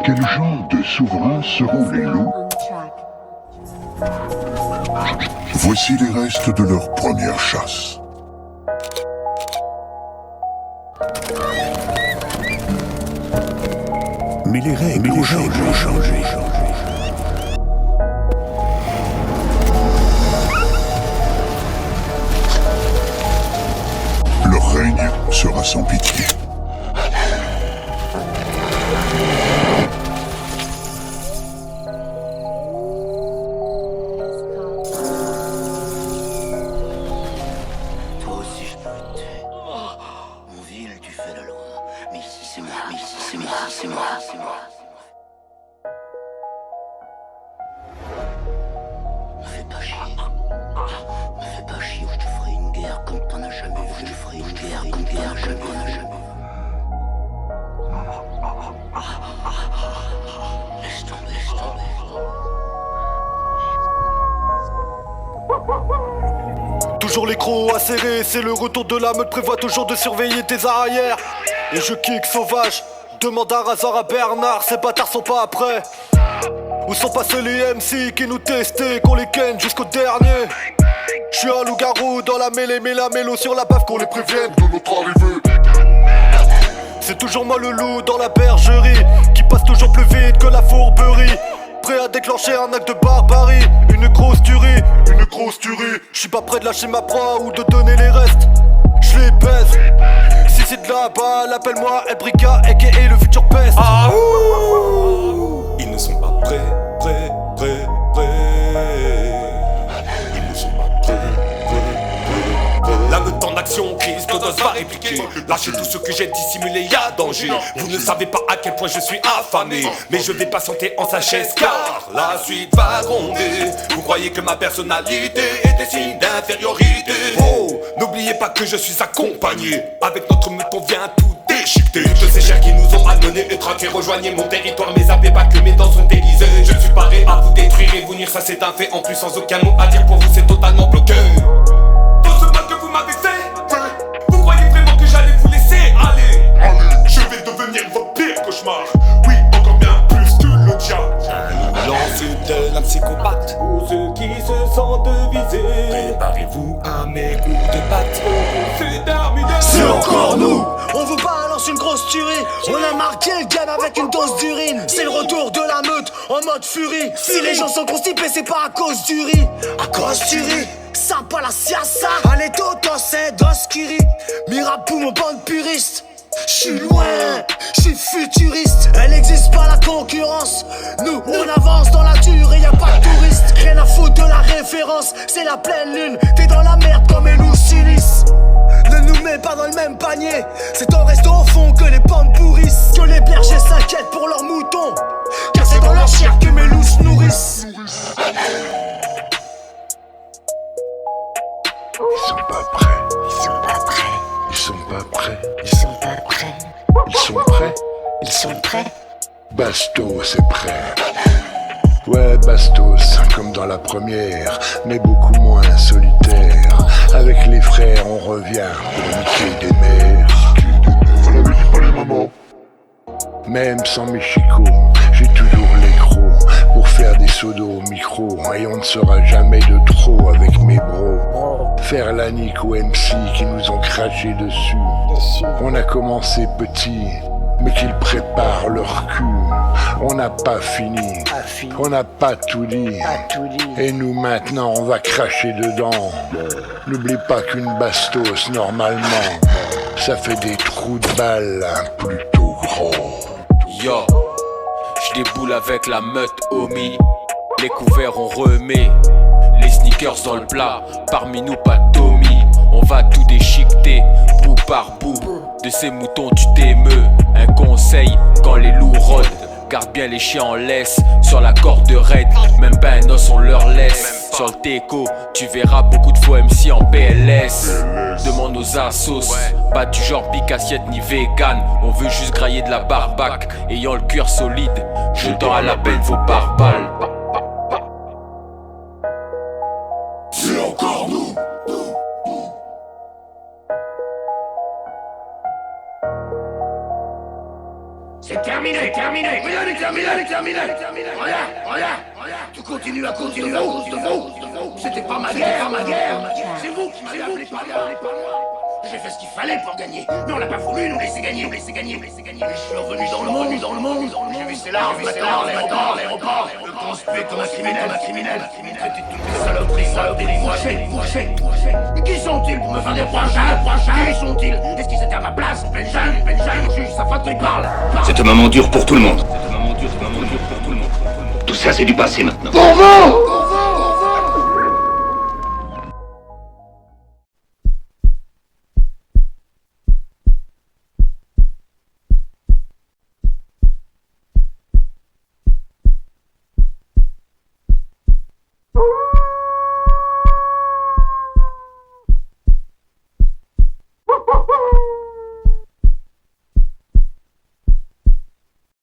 Quel genre de souverains seront les loups? Voici les restes de leur première chasse. Mais les règles ont changé. Leur règne sera sans pitié. Toi aussi je peux te tuer. En ville, tu fais la loi. Mais ici c'est moi, mais ici c'est moi, c'est moi, c'est moi. Me fais pas chier. Me fais pas chier ou je te ferai une guerre comme t'en as jamais vu. Je te ferai une guerre jamais t'en as jamais vu. Laisse tomber, laisse tomber. Toujours les crocs acérés, c'est le retour de la meute, prévoit toujours de surveiller tes arrières. Et je kick sauvage, demande un rasoir à Bernard, ces bâtards sont pas prêts. Où sont passés les MC qui nous testaient, qu'on les ken jusqu'au dernier? J'suis un loup-garou dans la mêlée, mais la mélo sur la baffe qu'on les prévienne de notre arrivée. C'est toujours moi le loup dans la bergerie, qui passe toujours plus vite que la fourberie. Prêt à déclencher un acte de barbarie, une grosse tuerie. J'suis pas prêt de lâcher ma proie ou de donner les restes. J'les baise. Si c'est de la balle, appelle-moi El Brica, aka le futur peste. Ah ouh, ils ne sont pas prêts. Ils ne sont pas prêts. La meute en action, crise, Todos va répliquer. Lâchez tout ce que j'ai dissimulé, y'a danger. Vous ne savez pas à quel point je suis affamé, mais je vais patienter en sagesse car la suite va gronder. Vous croyez que ma personnalité est des signes d'infériorité? Oh, n'oubliez pas que je suis accompagné. Avec notre meute on vient tout déchiqueter. Toutes ces chers qui nous ont amenés et traqués, rejoignez mon territoire, mais zappez pas que mes dents sont aiguisées. Je suis paré à vous détruire et vous nuire, ça c'est un fait. En plus sans aucun mot à dire pour vous, c'est totalement bloqué. Vous m'avez fait, vous croyez vraiment que j'allais vous laisser aller? Je vais devenir votre pire cauchemar. Oui, encore bien plus que le diable. Lancez tel un psychopathe. Pour ceux qui se sentent visés, préparez-vous à mes coups de patte. C'est terminé. C'est encore nous. On vous balance une grosse tuerie. On a marqué le game avec une dose d'urine. C'est le retour de la meute en mode furie. Si les gens sont constipés, c'est pas à cause du riz. À cause du riz. Ça pas la siassa. Allez toto c'est doskiri. Mirabou mon bande puriste. J'suis loin, j'suis futuriste. Elle existe pas la concurrence. Nous on avance dans la durée, y'a pas de touristes. Rien à foutre de la référence. C'est la pleine lune. T'es dans la merde comme Elou Silis. Ne nous mets pas dans le même panier. C'est en restant au fond que les pommes pourrissent. Que les bergers s'inquiètent pour leurs moutons. Car c'est dans leur chair que mes loups se nourrissent. Ils sont pas prêts. Ils sont pas prêts. Ils sont pas prêts. Ils sont pas prêts. Ils sont prêts. Ils sont prêts. Bastos est prêt. Ouais, Bastos, comme dans la première, mais beaucoup moins solitaire. Avec les frères, on revient pour niquer des mères. Vous n'avez dit pas les mamans. Même sans mes chicots, j'ai toujours les crocs pour faire des sauts d'eau au micro. Et on ne sera jamais de trop avec mes bros. Faire la nique aux MC qui nous ont craché dessus. On a commencé petit, mais qu'ils préparent leur cul. On n'a pas fini, on n'a pas tout dit. Et nous maintenant on va cracher dedans. N'oublie pas qu'une bastos normalement, ça fait des trous de balles plutôt grands. Yo, j'déboule avec la meute homie. Les couverts on remet, les sneakers dans le plat. Parmi nous pas Tommy, on va tout déchiqueter, bout par bout. De ces moutons tu t'émeus. Un conseil quand les loups rôdent, garde bien les chiens en laisse. Sur la corde raide, même pas un os on leur laisse. Sur le teco, tu verras beaucoup de faux MC en PLS. Demande aux assos, pas du genre pique assiette ni vegan. On veut juste grailler de la barbaque, ayant le cuir solide. Je tends à la peine vos pare-balles. C'est encore nous. C'est terminé, terminé. terminé. Rien n'est terminé. Regarde. Tu continues à continuer. C'était pas ma guerre. C'est vous qui m'avez appelé par moi. J'ai fait ce qu'il fallait pour gagner. Mais on n'a pas voulu nous laisser gagner. Et je suis revenu dans le monde. J'ai vu ces larves, l'aéroport. Me conspuer comme un criminel. Traiter toutes les saloperies. Moi. Mais qui sont-ils pour me faire des prochains? Qui sont-ils? Est-ce qu'ils étaient à ma place? En pleine jungle, le juge, sa faute, il parle. C'est un moment dur pour tout le monde. Tout ça, c'est du passé maintenant. Pour vous!